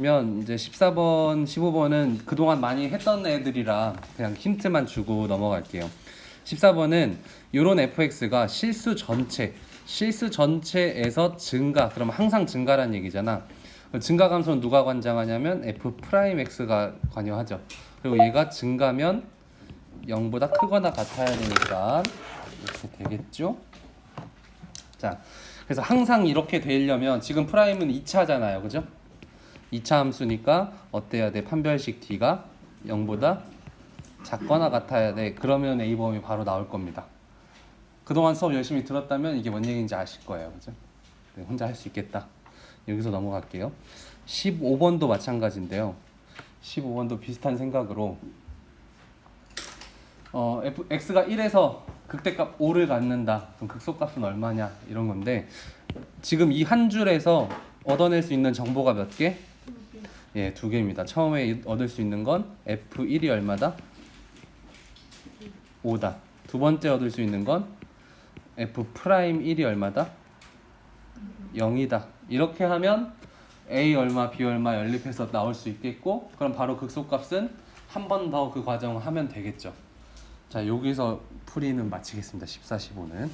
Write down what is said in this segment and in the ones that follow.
면 이제 14번, 15번은 그동안 많이 했던 애들이라 그냥 힌트만 주고 넘어갈게요. 14번은 이런 fx가 실수 전체에서 증가, 그럼 항상 증가란 얘기잖아. 증가 감소는 누가 관장하냐면 f'x가 관여하죠. 그리고 얘가 증가면 0보다 크거나 같아야 되니까 이렇게 되겠죠. 자, 그래서 항상 이렇게 되려면 지금 프라임은 2차잖아요, 그죠? 2차 함수니까 어때야 돼? 판별식 D가 0보다 작거나 같아야 돼. 그러면 A범위 바로 나올 겁니다. 그동안 수업 열심히 들었다면 이게 뭔 얘기인지 아실 거예요. 그죠? 네, 혼자 할 수 있겠다. 여기서 넘어갈게요. 15번도 마찬가지인데요. 15번도 비슷한 생각으로 x가 1에서 극대값 5를 갖는다. 그럼 극소값은 얼마냐? 이런 건데 지금 이 한 줄에서 얻어낼 수 있는 정보가 몇 개? 예, 두 개입니다. 처음에 얻을 수 있는 건 f1이 얼마다? 5다. 두 번째 얻을 수 있는 건 f'1이 얼마다? 0이다. 이렇게 하면 a 얼마, b 얼마 연립해서 나올 수 있겠고, 그럼 바로 극소값은 한 번 더 그 과정을 하면 되겠죠. 자, 여기서 풀이는 마치겠습니다. 14, 15는.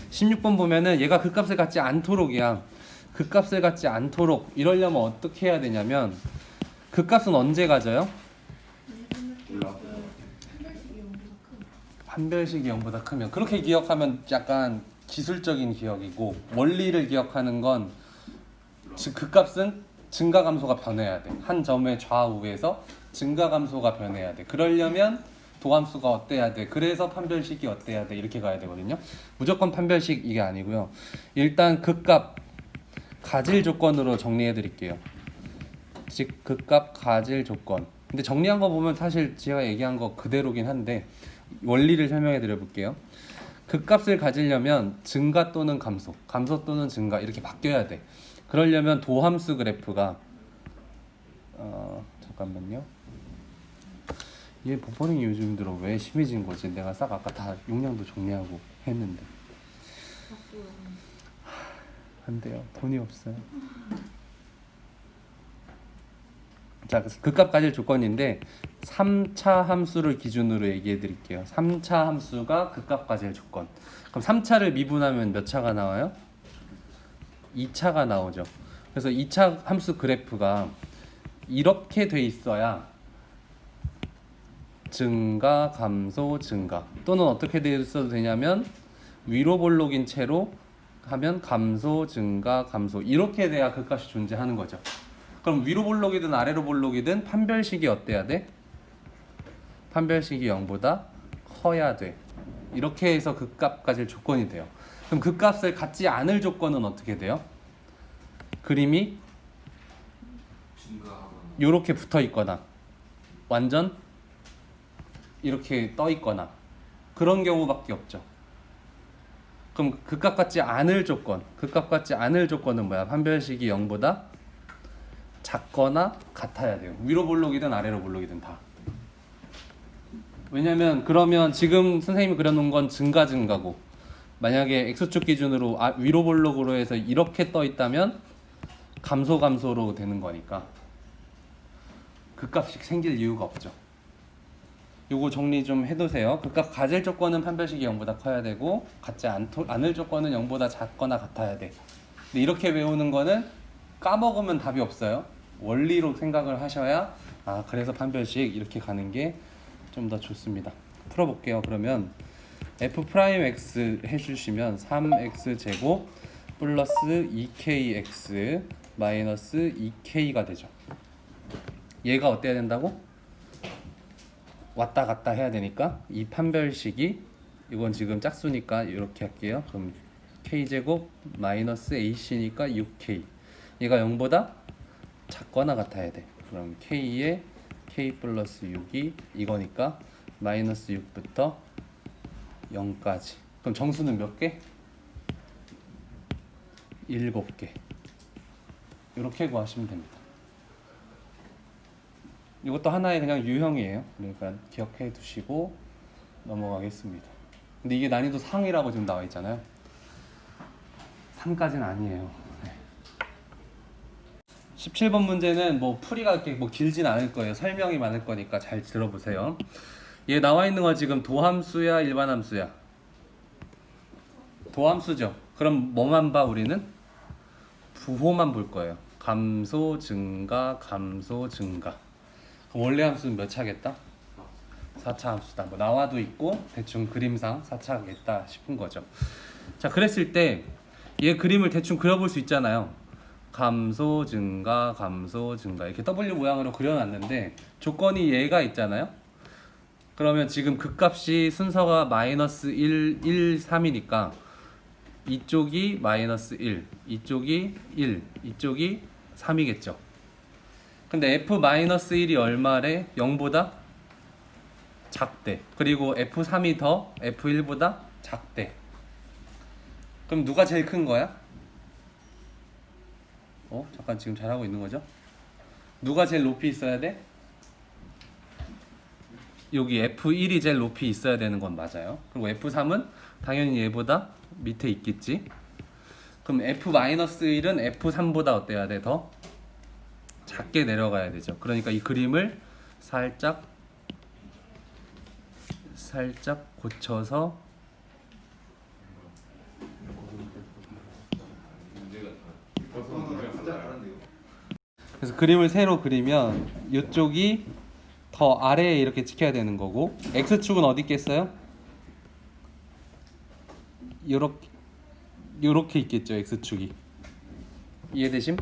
16번 보면은 얘가 극값을 갖지 않도록이야. 극값을 갖지 않도록 이러려면 어떻게 해야 되냐면 극값은 언제 가져요? 판별식이 0보다 크면. 그렇게 기억하면 약간 기술적인 기억이고, 원리를 기억하는 건 즉 극값은 증가 감소가 변해야 돼. 한 점의 좌우에서 증가 감소가 변해야 돼. 그러려면 도함수가 어때야 돼? 그래서 판별식이 어때야 돼? 이렇게 가야 되거든요. 무조건 판별식 이게 아니고요. 일단 극값 가질 조건으로 정리해 드릴게요. 즉 극값 가질 조건. 근데 정리한 거 보면 사실 제가 얘기한 거 그대로긴 한데 원리를 설명해 드려 볼게요. 극값을 가지려면 증가 또는 감소, 감소 또는 증가 이렇게 바뀌어야 돼. 그러려면 도함수 그래프가 잠깐만요. 얘 버퍼링이 요즘 들어 왜 심해진 거지? 내가 싹 아까 다 용량도 정리하고 했는데 안 돼요. 돈이 없어요. 자, 그래서 극값 가질 조건인데 3차 함수를 기준으로 얘기해 드릴게요. 3차 함수가 극값 가질 조건. 그럼 3차를 미분하면 몇 차가 나와요? 2차가 나오죠. 그래서 2차 함수 그래프가 이렇게 돼 있어야 증가, 감소, 증가. 또는 어떻게 돼 있어도 되냐면 위로 볼록인 채로 하면 감소, 증가, 감소. 이렇게 돼야 극값이 존재하는 거죠. 그럼 위로 볼록이든 아래로 볼록이든 판별식이 어때야 돼? 판별식이 0보다 커야 돼. 이렇게 해서 극값 가질 조건이 돼요. 그럼 극값을 갖지 않을 조건은 어떻게 돼요? 그림이 이렇게 붙어 있거나 완전 이렇게 떠 있거나 그런 경우밖에 없죠. 그럼 극값 같지 않을 조건, 극값 같지 않을 조건은 뭐야? 판별식이 0보다 작거나 같아야 돼요. 위로 볼록이든 아래로 볼록이든 다. 왜냐면 그러면 지금 선생님이 그려놓은 건 증가고 만약에 x축 기준으로 위로 볼록으로 해서 이렇게 떠 있다면 감소로 되는 거니까 극값이 생길 이유가 없죠. 요거 정리 좀 해두세요. 극값 가질 조건은 판별식이 0보다 커야 되고 갖지 않을 조건은 0보다 작거나 같아야 돼. 근데 이렇게 외우는 거는 까먹으면 답이 없어요. 원리로 생각을 하셔야 그래서 판별식 이렇게 가는 게 좀 더 좋습니다. 풀어볼게요. 그러면 f'x 해주시면 3x 제곱 플러스 2kx 마이너스 2k가 되죠. 얘가 어때야 된다고? 왔다 갔다 해야 되니까 이 판별식이 이건 지금 짝수니까 이렇게 할게요. 그럼 k제곱 마이너스 ac니까 6k 얘가 0보다 작거나 같아야 돼. 그럼 k에 k 플러스 6이 이거니까 마이너스 6부터 0까지. 그럼 정수는 몇 개? 7개. 이렇게 구하시면 됩니다. 이것도 하나의 그냥 유형이에요. 그러니까 기억해 두시고 넘어가겠습니다. 근데 이게 난이도 상이라고 지금 나와 있잖아요. 3까지는 아니에요. 17번 문제는 뭐 풀이가 이렇게 뭐 길진 않을 거예요. 설명이 많을 거니까 잘 들어보세요. 얘 나와 있는 거 지금 도함수야, 일반함수야? 도함수죠. 그럼 뭐만 봐 우리는? 부호만 볼 거예요. 감소, 증가, 감소, 증가. 그럼 원래 함수는 몇 차겠다? 4차 함수다. 뭐 나와도 있고 대충 그림상 4차겠다 싶은 거죠. 자, 그랬을 때 얘 그림을 대충 그려볼 수 있잖아요. 감소, 증가, 감소, 증가 이렇게 W 모양으로 그려놨는데 조건이 얘가 있잖아요. 그러면 지금 극값이 순서가 마이너스 1, 1, 3이니까 이쪽이 마이너스 1, 이쪽이 1, 이쪽이 3이겠죠. 근데 F-1이 얼마래? 0보다 작대. 그리고 F3이 더 F1보다 작대. 그럼 누가 제일 큰 거야? 잠깐 지금 잘하고 있는 거죠? 누가 제일 높이 있어야 돼? 여기 F1이 제일 높이 있어야 되는 건 맞아요. 그리고 F3은 당연히 얘보다 밑에 있겠지. 그럼 F-1은 F3보다 어때야 돼? 더 작게 내려가야 되죠. 그러니까 이 그림을 살짝 고쳐서 그래서 그림을 새로 그리면 이쪽이 더 아래에 이렇게 찍혀야 되는 거고 X축은 어디 있겠어요? 요렇게 있겠죠. X축이 이해되심?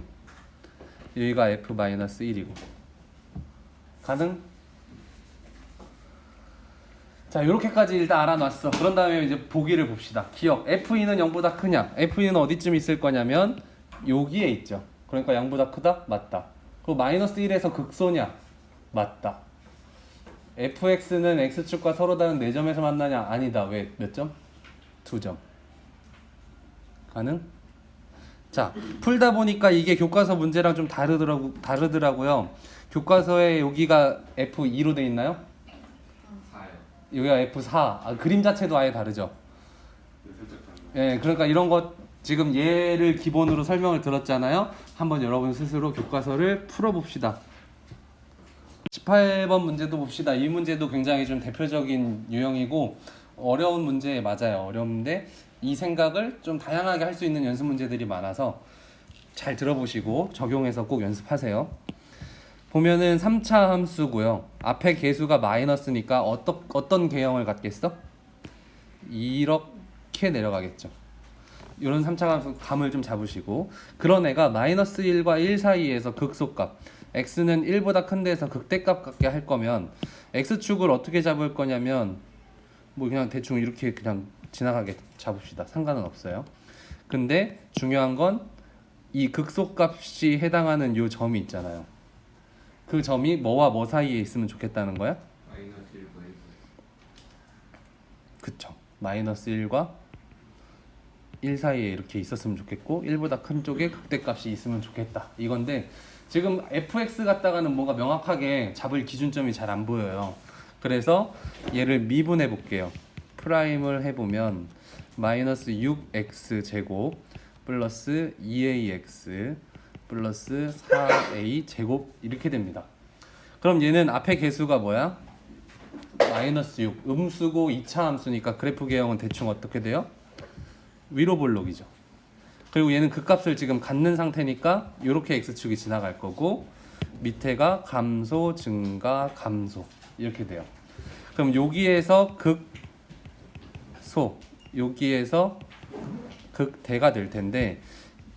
여기가 F-1이고 가능? 자, 요렇게까지 일단 알아놨어. 그런 다음에 이제 보기를 봅시다. 기억, F2는 0보다 크냐? F2는 어디쯤 있을 거냐면 여기에 있죠. 그러니까 0보다 크다? 맞다. 그리고 마이너스 1에서 극소냐? 맞다. fx는 x축과 서로 다른 4점에서 만나냐? 아니다. 왜? 몇 점? 2점. 가능? 자, 풀다 보니까 이게 교과서 문제랑 좀 다르더라고요. 교과서에 여기가 F2로 돼 있나요? 4요. 여기가 F4. 그림 자체도 아예 다르죠. 예, 그러니까 이런 것 지금 얘를 기본으로 설명을 들었잖아요. 한번 여러분 스스로 교과서를 풀어봅시다. 18번 문제도 봅시다. 이 문제도 굉장히 좀 대표적인 유형이고 어려운 문제 맞아요. 어려운데 이 생각을 좀 다양하게 할 수 있는 연습 문제들이 많아서 잘 들어보시고 적용해서 꼭 연습하세요. 보면은 3차 함수고요. 앞에 개수가 마이너스니까 어떤 개형을 갖겠어? 이렇게 내려가겠죠. 이런 3차 함수 감을 좀 잡으시고 그런 애가 마이너스 1과 1 사이에서 극소값 x는 1보다 큰 데에서 극대값 갖게 할 거면 x축을 어떻게 잡을 거냐면 뭐 그냥 대충 이렇게 그냥 지나가게 잡읍시다. 상관은 없어요. 근데 중요한 건 이 극소값이 해당하는 요 점이 있잖아요. 그 점이 뭐와 뭐 사이에 있으면 좋겠다는 거야? 마이너스 1과 1. 그쵸. 마이너스 1과 1 사이에 이렇게 있었으면 좋겠고 1보다 큰 쪽에 극대값이 있으면 좋겠다. 이건데 지금 fx 갖다가는 뭔가 명확하게 잡을 기준점이 잘 안 보여요. 그래서 얘를 미분해 볼게요. 프라임을 해보면 마이너스 6x 제곱 플러스 2ax 플러스 4a 제곱 이렇게 됩니다. 그럼 얘는 앞에 개수가 뭐야? 마이너스 6 음수고 2차 함수니까 그래프 개형은 대충 어떻게 돼요? 위로 볼록이죠. 그리고 얘는 극값을 지금 갖는 상태니까 이렇게 x축이 지나갈 거고 밑에가 감소, 증가, 감소 이렇게 돼요. 그럼 여기에서 극소, 여기에서 극대가 될 텐데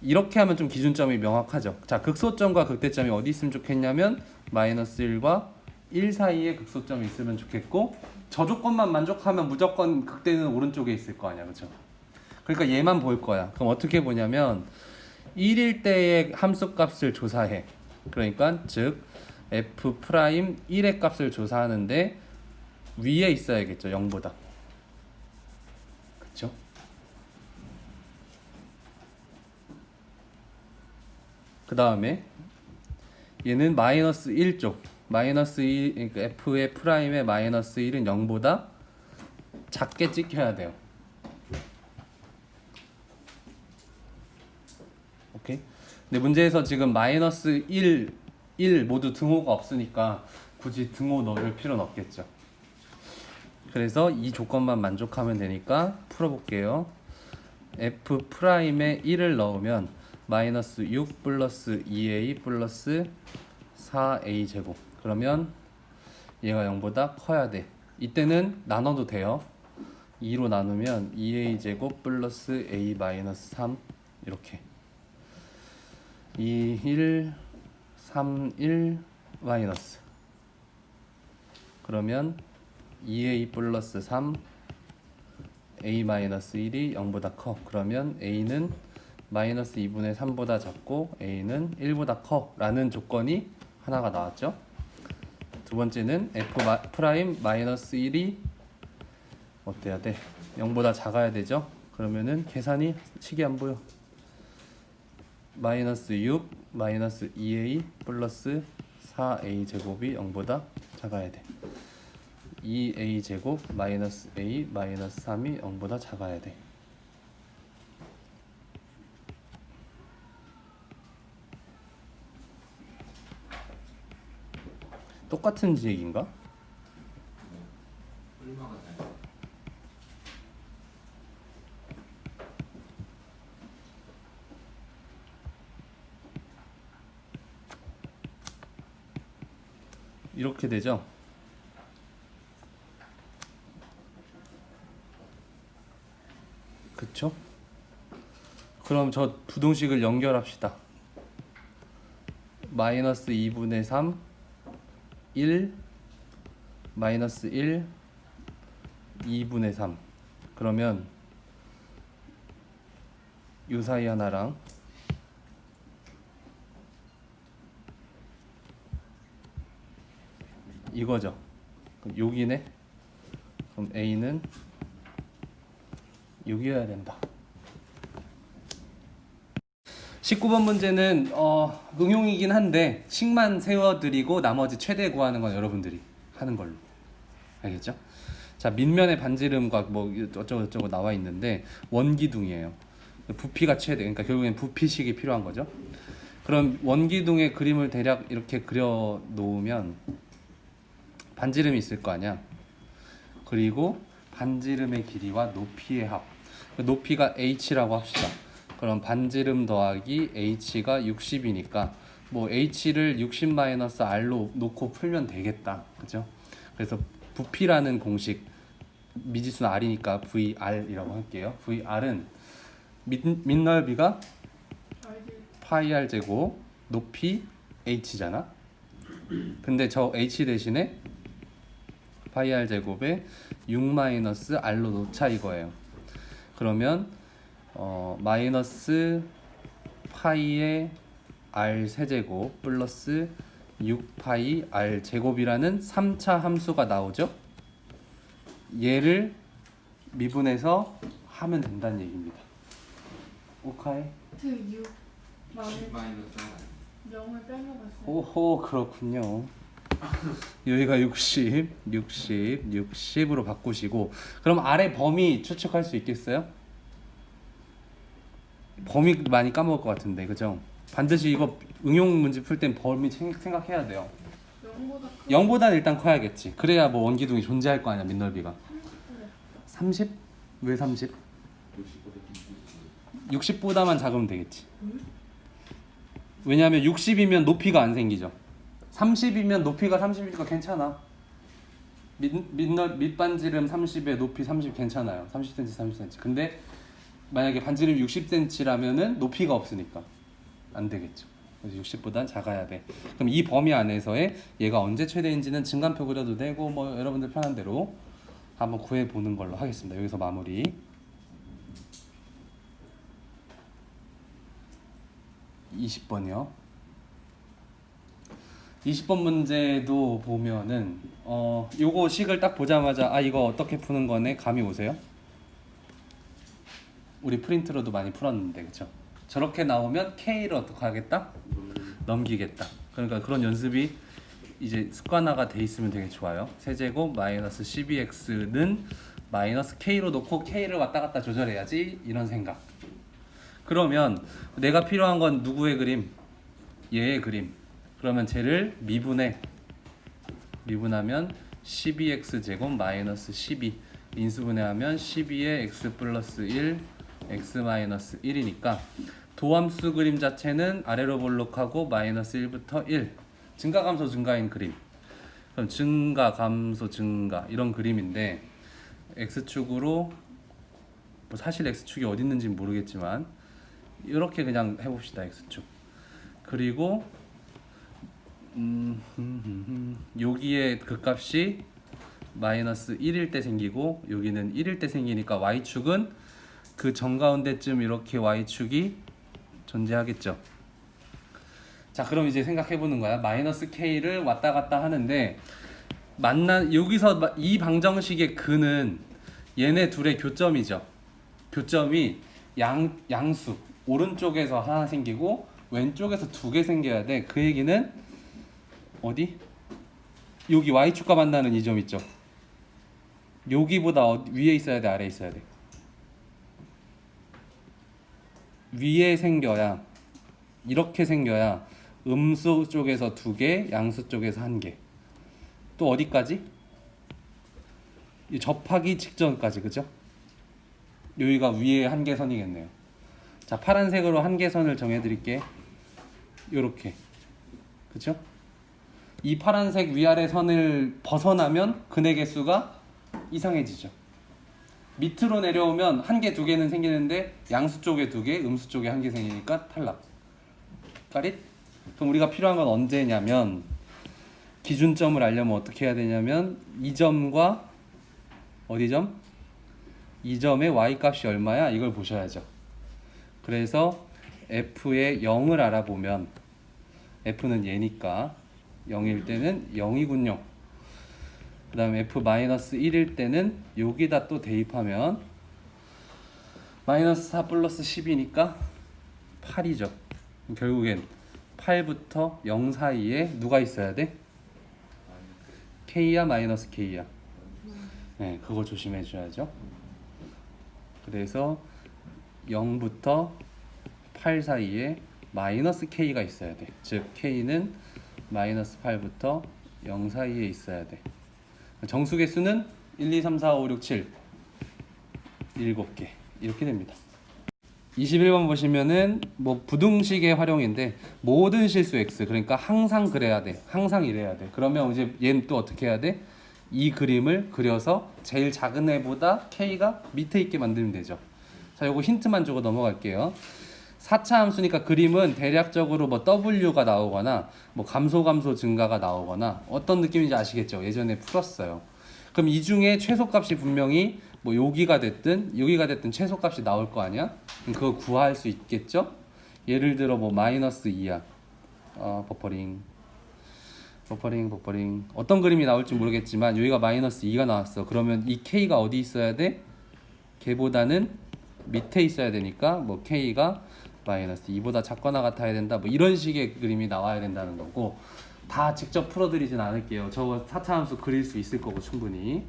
이렇게 하면 좀 기준점이 명확하죠. 자, 극소점과 극대점이 어디 있으면 좋겠냐면 마이너스 1과 1 사이에 극소점이 있으면 좋겠고 저 조건만 만족하면 무조건 극대는 오른쪽에 있을 거 아니야, 그렇죠? 그러니까 얘만 볼 거야. 그럼 어떻게 보냐면 1일 때의 함수값을 조사해. 그러니까 즉 f'1의 값을 조사하는데 위에 있어야겠죠. 0보다. 그쵸? 그 다음에 얘는 마이너스 1쪽. 마이너스 1, 그러니까 f의 프라임의 마이너스 1은 0보다 작게 찍혀야 돼요. 오케이? 근데 문제에서 지금 마이너스 1 모두 등호가 없으니까 굳이 등호 넣을 필요는 없겠죠. 그래서 이 조건만 만족하면 되니까 풀어볼게요. f 프라임에 1을 넣으면 마이너스 6 플러스 2a 플러스 4a 제곱. 그러면 얘가 0보다 커야 돼. 이때는 나눠도 돼요. 2로 나누면 2a 제곱 플러스 a 마이너스 3 이렇게 2, 1, 3, 1 마이너스 그러면 2a 플러스 3 a 마이너스 1이 0보다 커. 그러면 a는 마이너스 2분의 3보다 작고 a는 1보다 커 라는 조건이 하나가 나왔죠. 두 번째는 f 프라임 마이너스 1이 어때야 돼? 0보다 작아야 되죠. 그러면은 계산이 식이 안 보여. 마이너스 6 마이너스 2a 플러스 4a 제곱이 0보다 작아야 돼. 2a 제곱 마이너스 a 마이너스 3이 0보다 작아야 돼. 똑같은 얘기인가? 이렇게 되죠. 그쵸? 그럼 저 부동식을 연결합시다. 마이너스 2분의 3 1 마이너스 1 2분의 3 그러면 요 사이 하나랑 이거죠. 그럼 여기네. 그럼 A는 여기여야 된다. 19번 문제는 응용이긴 한데 식만 세워드리고 나머지 최대 구하는 건 여러분들이 하는 걸로. 알겠죠? 자, 밑면에 반지름과 뭐 어쩌고저쩌고 나와 있는데 원기둥이에요. 부피가 최대. 그러니까 결국엔 부피식이 필요한 거죠. 그럼 원기둥의 그림을 대략 이렇게 그려 놓으면 반지름이 있을 거 아니야. 그리고 반지름의 길이와 높이의 합. 높이가 h라고 합시다. 그럼 반지름 더하기 h가 60이니까 뭐 h를 60-r로 놓고 풀면 되겠다. 그죠? 그래서 부피라는 공식 미지수는 r이니까 vr이라고 할게요. vr은 밑넓이가 파이 r 제곱, 높이 h잖아. 근데 저 h 대신에 파이 r 제곱에 6-r로 놓자 이거예요. 그러면 마이너스 파이의 r 세제곱 플러스 6파이 r 제곱이라는 3차 함수가 나오죠. 얘를 미분해서 하면 된다는 얘기입니다. 오카이? 6 0을 빼먹었어요. 오호, 그렇군요. 여기가 60, 60, 60으로 바꾸시고 그럼 아래 범위 추측할 수 있겠어요? 범위 많이 까먹을 것 같은데, 그죠? 반드시 이거 응용 문제 풀 땐 범위 생각해야 돼요. 0보다는 일단 커야겠지. 그래야 뭐 원기둥이 존재할 거 아니야, 밑넓이가. 30? 왜 30? 60보다만 작으면 되겠지. 왜냐하면 60이면 높이가 안 생기죠. 30이면 높이가 30이니까 괜찮아. 밑반지름 30에 높이 30 괜찮아요. 30cm, 30cm. 근데 만약에 반지름이 60cm라면은 높이가 없으니까 안 되겠죠. 그래서 60보단 작아야 돼. 그럼 이 범위 안에서의 얘가 언제 최대인지는 증간표 그려도 되고 뭐 여러분들 편한 대로 한번 구해 보는 걸로 하겠습니다. 여기서 마무리. 20번이요. 20번 문제도 보면은 요거 식을 딱 보자마자 아 이거 어떻게 푸는 거네 감이 오세요? 우리 프린트로도 많이 풀었는데 그쵸? 저렇게 나오면 K를 어떻게 하겠다? 넘기겠다. 그러니까 그런 연습이 이제 습관화가 돼 있으면 되게 좋아요. 세제곱 마이너스 12x는 마이너스 K로 놓고 K를 왔다 갔다 조절해야지 이런 생각. 그러면 내가 필요한 건 누구의 그림? 얘의 그림. 그러면 쟤를 미분하면 12x 제곱 마이너스 12 인수분해하면 12의 x 플러스 1 x 마이너스 1이니까 도함수 그림 자체는 아래로 볼록하고 마이너스 1부터 1 증가 감소 증가인 그림. 그럼 증가 감소 증가 이런 그림인데 x축으로 뭐 사실 x축이 어디 있는지 모르겠지만 이렇게 그냥 해봅시다. x축. 그리고 여기에 극값이 마이너스 1일 때 생기고 여기는 1일 때 생기니까 y축은 그 정가운데쯤 이렇게 y축이 존재하겠죠. 자, 그럼 이제 생각해 보는 거야. 마이너스 k를 왔다 갔다 하는데 여기서 이 방정식의 근은 얘네 둘의 교점이죠. 교점이 양수 오른쪽에서 하나 생기고 왼쪽에서 두 개 생겨야 돼. 그 얘기는 어디? 여기 y축과 만나는 이 점 있죠. 여기보다 위에 있어야 돼, 아래에 있어야 돼? 위에 생겨야, 이렇게 생겨야 음수 쪽에서 두 개, 양수 쪽에서 한 개. 또 어디까지? 이 접하기 직전까지, 그죠? 여기가 위에 한계선이겠네요. 자, 파란색으로 한계선을 정해드릴게. 요렇게, 그죠? 이 파란색 위아래 선을 벗어나면 근의 개수가 이상해지죠. 밑으로 내려오면 한 개, 두 개는 생기는데 양수 쪽에 두 개, 음수 쪽에 한 개 생기니까 탈락. 까릿? 그럼 우리가 필요한 건 언제냐면 기준점을 알려면 어떻게 해야 되냐면 이 점과 어디 점? 이 점의 y값이 얼마야? 이걸 보셔야죠. 그래서 f의 0을 알아보면 f는 얘니까 0일 때는 0이군요. 그 다음에 f-1일 때는 여기다 또 대입하면 마이너스 4 플러스 10이니까 8이죠. 결국엔 8부터 0 사이에 누가 있어야 돼? k야 마이너스 k야? 네, 그거 조심해 줘야죠. 그래서 0부터 8 사이에 마이너스 k가 있어야 돼. 즉 k는 마이너스 8부터 0 사이에 있어야 돼. 정수 개수는 1, 2, 3, 4, 5, 6, 7 7개 이렇게 됩니다. 21번 보시면은 뭐 부등식의 활용인데 모든 실수 x 그러니까 항상 그래야 돼. 항상 이래야 돼. 그러면 이제 얘는 또 어떻게 해야 돼? 이 그림을 그려서 제일 작은 애보다 k가 밑에 있게 만들면 되죠. 자, 요거 힌트만 주고 넘어갈게요. 4차 함수니까 그림은 대략적으로 뭐 w가 나오거나 뭐 감소 증가가 나오거나 어떤 느낌인지 아시겠죠? 예전에 풀었어요. 그럼 이 중에 최소값이 분명히 뭐 여기가 됐든 최소값이 나올 거 아니야? 그럼 그거 구할 수 있겠죠? 예를 들어 뭐 마이너스 2야. 버퍼링. 어떤 그림이 나올지 모르겠지만 여기가 마이너스 2가 나왔어. 그러면 이 k가 어디 있어야 돼? 걔보다는 밑에 있어야 되니까 뭐 k가 마이너스 2보다 작거나 같아야 된다. 뭐 이런 식의 그림이 나와야 된다는 거고 다 직접 풀어드리진 않을게요. 저거 4차 함수 그릴 수 있을 거고 충분히.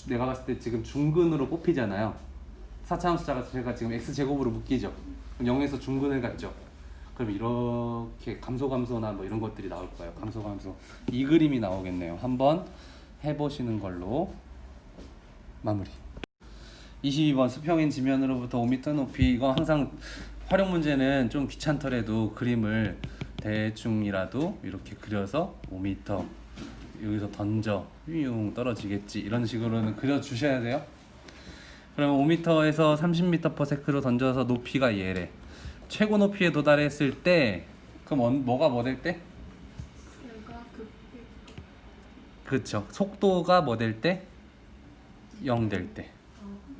내가 봤을 때 지금 중근으로 뽑히잖아요. 4차 함수자가 제가 지금 x제곱으로 묶이죠. 그럼 0에서 중근을 갖죠. 그럼 이렇게 감소나 뭐 이런 것들이 나올 거예요. 감소 이 그림이 나오겠네요. 한번 해보시는 걸로 마무리. 22번 수평인 지면으로부터 5m 높이. 이거 항상 활용 문제는 좀 귀찮더라도 그림을 대충이라도 이렇게 그려서 5m 여기서 던져 휘웅 떨어지겠지 이런 식으로는 그려 주셔야 돼요. 그러면 5m에서 30m/s로 던져서 높이가 얘래. 최고 높이에 도달했을 때 그럼 뭐가 뭐 될 때? 그렇죠. 속도가 뭐 될 때? 0 될 때.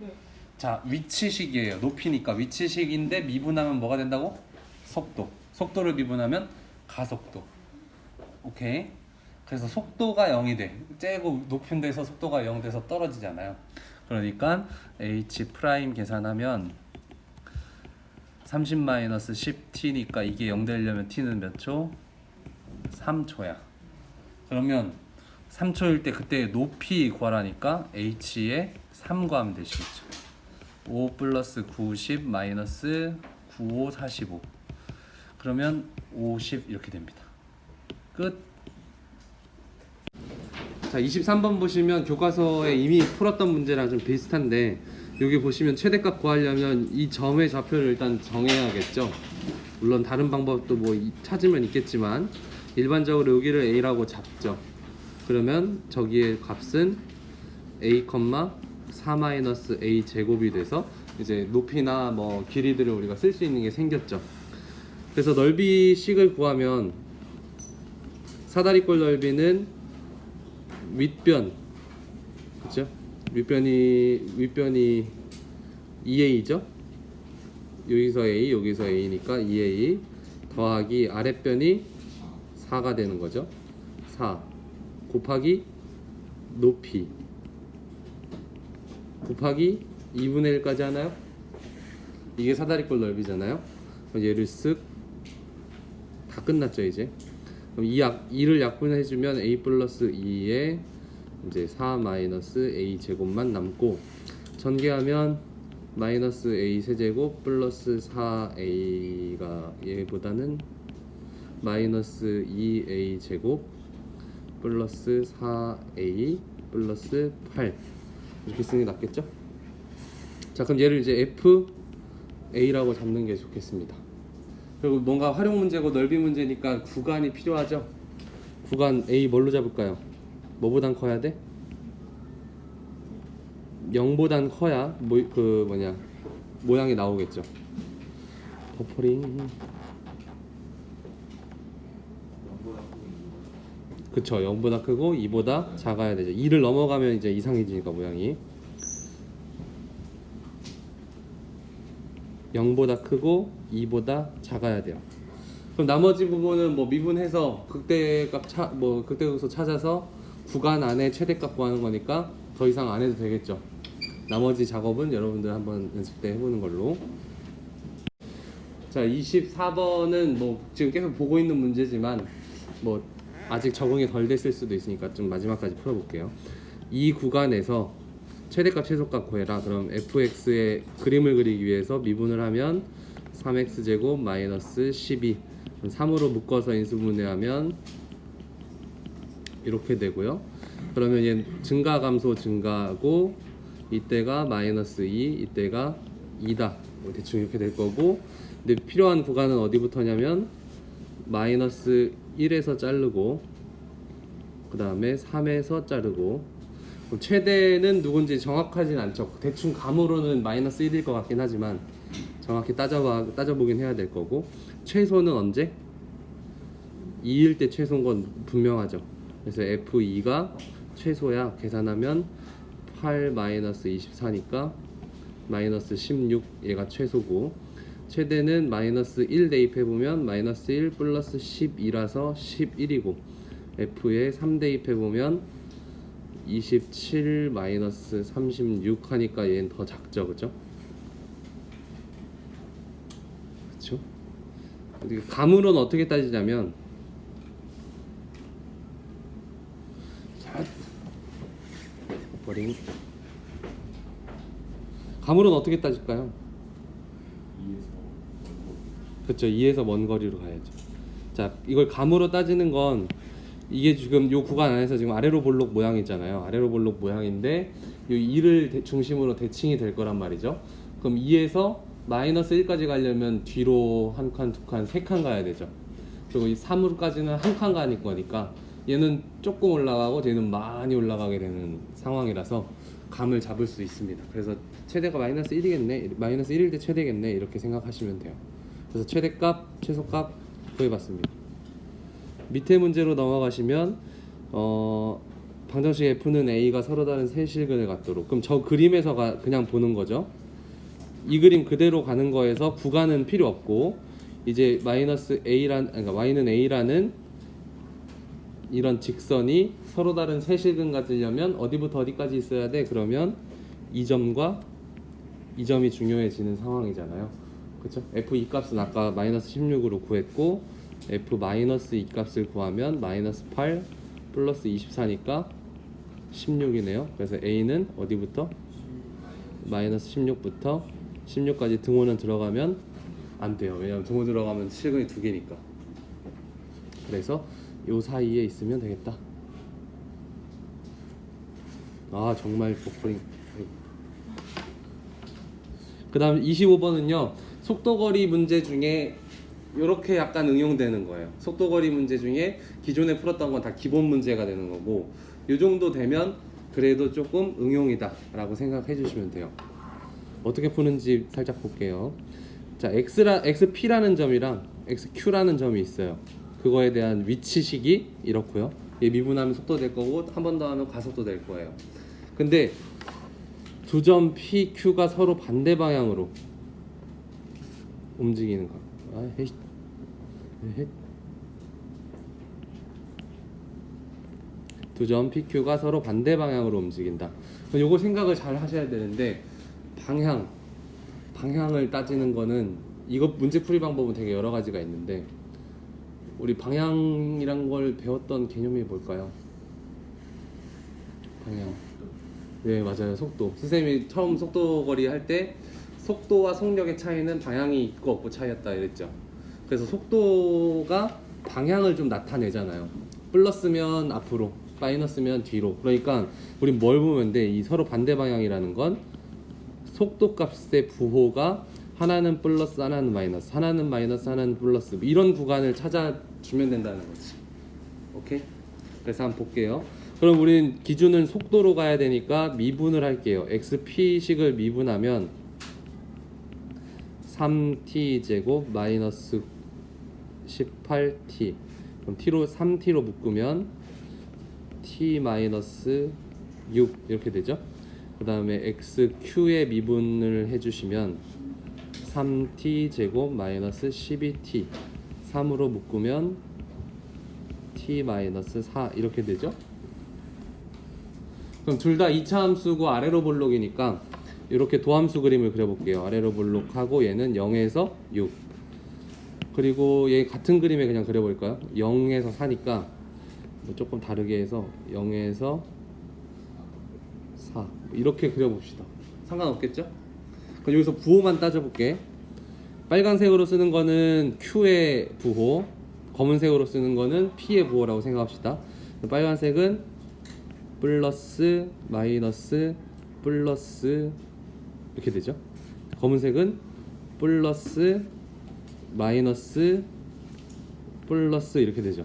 네. 자, 위치식이에요. 높이니까 위치식인데 미분하면 뭐가 된다고? 속도를 미분하면 가속도. 오케이. 그래서 속도가 0이 돼. 째고 높은 데서 속도가 0 돼서 떨어지잖아요. 그러니까 h 프라임 계산하면 30-10t니까 이게 0 되려면 t는 몇 초? 3초야. 그러면 3초일 때 그때 높이 구하라니까 h에 3 구하면 되시겠죠. 5 플러스 90 마이너스 5, 45. 그러면 50 이렇게 됩니다. 끝. 자, 23번 보시면 교과서에 이미 풀었던 문제랑 좀 비슷한데, 여기 보시면 최대값 구하려면 이 점의 좌표를 일단 정해야겠죠. 물론 다른 방법도 뭐 찾으면 있겠지만 일반적으로 여기를 a라고 잡죠. 그러면 저기의 값은 a, 4-a 제곱이 돼서 이제 높이나 뭐 길이들을 우리가 쓸 수 있는 게 생겼죠. 그래서 넓이식을 구하면 사다리꼴 넓이는 윗변, 그렇죠? 윗변이 2a죠. 여기서 a, 여기서 a니까 2a 더하기 아랫변이 4가 되는 거죠. 4 곱하기 높이 곱하기 2분의 1까지 하나요? 이게 사다리꼴 넓이잖아요. 그럼 얘를 쓱 다 끝났죠 이제. 그럼 2를 약분해주면 a 플러스 2에 이제 4 마이너스 a 제곱만 남고, 전개하면 마이너스 a 세제곱 플러스 4a가 얘보다는 마이너스 2a 제곱 플러스 4a 플러스 8 이렇게 쓰는 게 낫겠죠? 자, 그럼 얘를 이제 fa라고 잡는 게 좋겠습니다. 그리고 뭔가 활용 문제고 넓이 문제니까 구간이 필요하죠? 구간 a 뭘로 잡을까요? 뭐보단 커야 돼? 0보단 커야 모양이 나오겠죠. 버퍼링. 그쵸, 0보다 크고 2보다 작아야 되죠. 2를 넘어가면 이제 이상해지니까 모양이 0보다 크고 2보다 작아야 돼요. 그럼 나머지 부분은 뭐 미분해서 극대극소 찾아서 구간 안에 최대값 구하는 거니까 더 이상 안 해도 되겠죠. 나머지 작업은 여러분들 한번 연습 때 해보는 걸로. 자, 24번은 뭐 지금 계속 보고 있는 문제지만 뭐 아직 적응이 덜 됐을 수도 있으니까 좀 마지막까지 풀어볼게요. 이 구간에서 최대값 최소값 구해라. 그럼 fx의 그림을 그리기 위해서 미분을 하면 3x제곱 마이너스 12, 3으로 묶어서 인수분해하면 이렇게 되고요. 그러면 얘 증가 감소 증가하고 이때가 마이너스 2, 이때가 2다. 대충 이렇게 될 거고, 근데 필요한 구간은 어디부터냐면 마이너스 1에서 자르고 그 다음에 3에서 자르고, 최대는 누군지 정확하진 않죠. 대충 감으로는 마이너스 1일 것 같긴 하지만 정확히 따져보긴 해야 될 거고, 최소는 언제? 2일 때 최소인 건 분명하죠. 그래서 F2가 최소야. 계산하면 8 마이너스 24니까 마이너스 16, 얘가 최소고, 최대는 마이너스 1 대입해보면 마이너스 1 플러스 12라서 11이고, F에 3 대입해보면 27 마이너스 36 하니까 얘는 더 작죠, 그죠? 그쵸? 감으로는 어떻게 따지냐면, 감으로는 어떻게 따질까요? 그쵸, 2에서 먼 거리로 가야죠. 자, 이걸 감으로 따지는 건 이게 지금 요 구간 안에서 지금 아래로 볼록 모양이잖아요. 아래로 볼록 모양인데 요 2를 중심으로 대칭이 될 거란 말이죠. 그럼 2에서 마이너스 1까지 가려면 뒤로 한 칸, 두 칸, 세 칸 가야 되죠. 그리고 이 3으로까지는 한 칸 가는 거니까 얘는 조금 올라가고 얘는 많이 올라가게 되는 상황이라서 감을 잡을 수 있습니다. 그래서 최대가 마이너스 1이겠네, 마이너스 1일 때 최대겠네, 이렇게 생각하시면 돼요. 그래서 최대값, 최소값 구해봤습니다. 밑에 문제로 넘어가시면 방정식 F는 A가 서로 다른 세 실근을 갖도록, 그럼 저 그림에서 그냥 보는 거죠. 이 그림 그대로 가는 거에서 구간은 필요 없고, 이제 마이너스 그러니까 y는 A라는 이런 직선이 서로 다른 세 실근 가지려면 어디부터 어디까지 있어야 돼? 그러면 이 점과 이 점이 중요해지는 상황이잖아요. 그렇죠? F2 값은 아까 마이너스 16으로 구했고, F 마이너스 2 값을 구하면 마이너스 8 플러스 24니까 16이네요. 그래서 A는 어디부터? 마이너스 16부터 16까지 등호는 들어가면 안 돼요. 왜냐면 동호 들어가면 실근이 2개니까. 그래서 요 사이에 있으면 되겠다. 아 정말 버퍼링. 그 다음 25번은요 속도거리 문제 중에 이렇게 약간 응용되는 거예요. 속도거리 문제 중에 기존에 풀었던 건 다 기본 문제가 되는 거고 이 정도 되면 그래도 조금 응용이다 라고 생각해 주시면 돼요. 어떻게 푸는지 살짝 볼게요. 자, XP라는 점이랑 XQ라는 점이 있어요. 그거에 대한 위치식이 이렇고요. 얘 미분하면 속도 될 거고 한 번 더 하면 가속도 될 거예요. 근데 두 점 PQ가 서로 반대 방향으로 움직이는 거. 두 점 PQ가 서로 반대 방향으로 움직인다. 요거 생각을 잘 하셔야 되는데 방향을 따지는 거는 이거 문제 풀이 방법은 되게 여러 가지가 있는데 우리 방향이란 걸 배웠던 개념이 뭘까요? 방향. 네 맞아요. 속도. 선생님이 처음 속도거리 할 때 속도와 속력의 차이는 방향이 있고 없고 차이였다 이랬죠. 그래서 속도가 방향을 좀 나타내잖아요. 플러스면 앞으로, 마이너스면 뒤로. 그러니까 우린 뭘 보면 돼? 이 서로 반대 방향이라는 건 속도 값의 부호가 하나는 플러스, 하나는 마이너스, 하나는 마이너스, 하나는 플러스 이런 구간을 찾아주면 된다는 거지. 오케이? 그래서 한번 볼게요. 그럼 우린 기준은 속도로 가야 되니까 미분을 할게요. XP식을 미분하면 3t제곱 마이너스 18t 그럼 t로 3t로 묶으면 t 마이너스 6 이렇게 되죠. 그 다음에 xq의 미분을 해주시면 3t제곱 마이너스 12t 3으로 묶으면 t 마이너스 4 이렇게 되죠. 그럼 둘 다 2차 함수고 아래로 볼록이니까 이렇게 도함수 그림을 그려볼게요. 아래로 볼록하고 얘는 0에서 6 그리고 얘 같은 그림에 그냥 그려볼까요? 0에서 4니까 뭐 조금 다르게 해서 0에서 4 이렇게 그려봅시다. 상관없겠죠? 그럼 여기서 부호만 따져볼게. 빨간색으로 쓰는 거는 Q의 부호, 검은색으로 쓰는 거는 P의 부호라고 생각합시다. 빨간색은 플러스 마이너스 플러스 이렇게 되죠. 검은색은 플러스 마이너스 플러스 이렇게 되죠.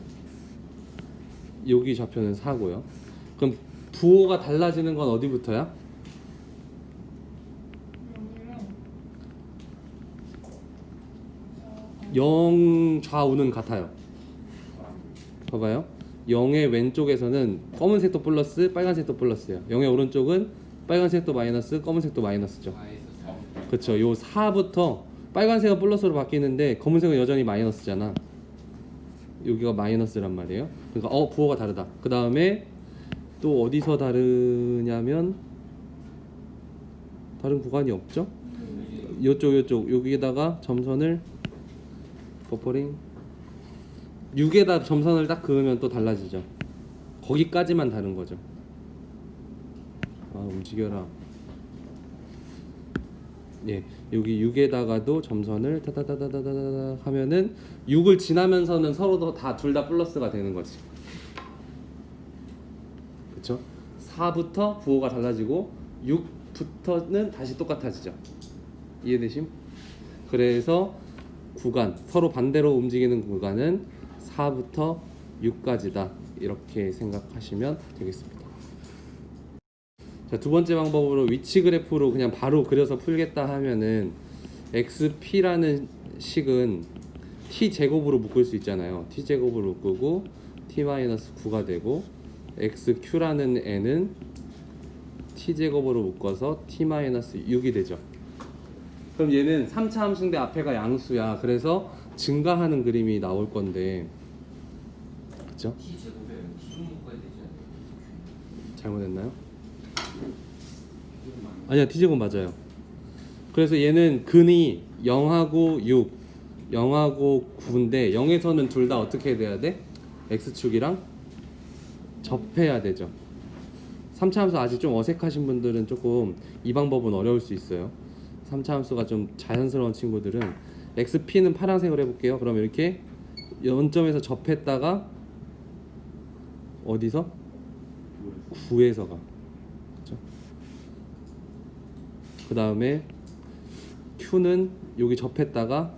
여기 좌표는 4고요. 그럼 부호가 달라지는 건 어디부터야? 0 좌우는 같아요. 봐봐요. 0의 왼쪽에서는 검은색도 플러스, 빨간색도 플러스예요. 0의 오른쪽은 빨간색도 마이너스, 검은색도 마이너스죠. 그렇죠. 요 4부터 빨간색은 플러스로 바뀌는데 검은색은 여전히 마이너스잖아. 여기가 마이너스란 말이에요. 그러니까 부호가 다르다. 그 다음에 또 어디서 다르냐면 다른 구간이 없죠? 요쪽 여기에다가 점선을 버퍼링 6에다 점선을 딱 그으면 또 달라지죠. 거기까지만 다른 거죠. 아 움직여라. 예, 여기 6에다가도 점선을 타다다다다다다 하면은 6을 지나면서는 서로 둘 다 플러스가 되는 거지. 그쵸? 4부터 부호가 달라지고 6부터는 다시 똑같아지죠. 이해되심? 그래서 구간, 서로 반대로 움직이는 구간은 4부터 6까지다. 이렇게 생각하시면 되겠습니다. 자, 두 번째 방법으로 위치 그래프로 그냥 바로 그려서 풀겠다 하면은 xp라는 식은 t제곱으로 묶을 수 있잖아요. t제곱으로 묶고 t-9가 되고 xq라는 애는 t제곱으로 묶어서 t-6이 되죠. 그럼 얘는 3차 함수인데 앞에가 양수야. 그래서 증가하는 그림이 나올 건데 그쵸? t제곱에 t로 묶어야 되지 않나요? 잘못했나요? 아니야, t제곱 맞아요. 그래서 얘는 근이 0하고 6, 0하고 9인데 0에서는 둘 다 어떻게 돼야 돼? x축이랑 접해야 되죠. 3차 함수 아직 좀 어색하신 분들은 조금 이 방법은 어려울 수 있어요. 3차 함수가 좀 자연스러운 친구들은 XP는 파란색으로 해볼게요. 그럼 이렇게 원점에서 접했다가 어디서? 9에서 가. 그렇죠? 그 다음에 Q는 여기 접했다가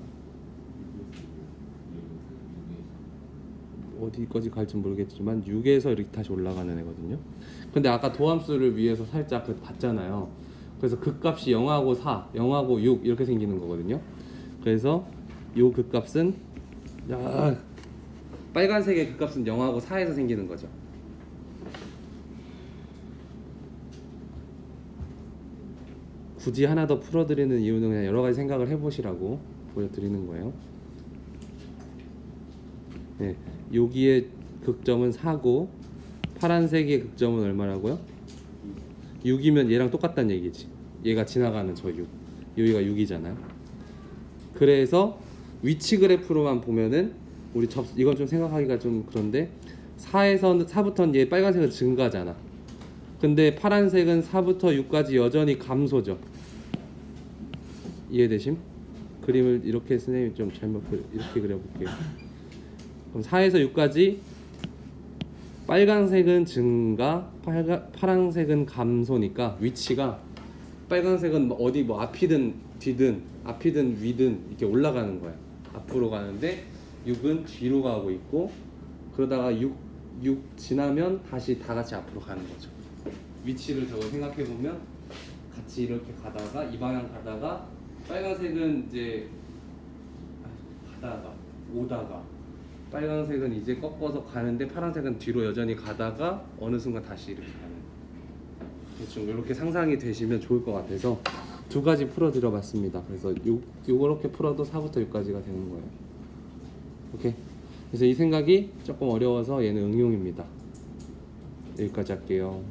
어디까지 갈지 모르겠지만 6에서 이렇게 다시 올라가는 애거든요. 근데 아까 도함수를 위해서 살짝 봤잖아요. 그래서 극값이 0하고 4, 0하고 6 이렇게 생기는 거거든요. 그래서 요 극값은 빨간색의 극값은 0하고 4에서 생기는 거죠. 굳이 하나 더 풀어드리는 이유는 그냥 여러 가지 생각을 해보시라고 보여드리는 거예요. 네, 여기의 극점은 4고 파란색의 극점은 얼마라고요? 6이면 얘랑 똑같다는 얘기지. 얘가 지나가는 저 6. 여기가 6이잖아요. 그래서 위치 그래프로만 보면은 우리 이건 좀 생각하기가 좀 그런데 4부터는 얘 빨간색은 증가잖아. 근데 파란색은 4부터 6까지 여전히 감소죠. 이해되심? 그림을 이렇게 선생님이 좀 잘못 이렇게 그려볼게요. 그럼 4에서 6까지 빨간색은 증가, 파란색은 감소니까 위치가 빨간색은 어디 뭐 앞이든 뒤든 앞이든 위든 이렇게 올라가는 거야. 앞으로 가는데 6은 뒤로 가고 있고 그러다가 6 지나면 다시 다 같이 앞으로 가는 거죠. 위치를 저거 생각해 보면 같이 이렇게 가다가 이 방향 가다가 빨간색은 이제 가다가 오다가 빨간색은 이제 꺾어서 가는데 파란색은 뒤로 여전히 가다가 어느 순간 다시 이렇게 가는. 대충 이렇게 상상이 되시면 좋을 것 같아서 두 가지 풀어드려 봤습니다. 그래서 요렇게 풀어도 4부터 6까지가 되는 거예요. 오케이. 그래서 이 생각이 조금 어려워서 얘는 응용입니다. 여기까지 할게요.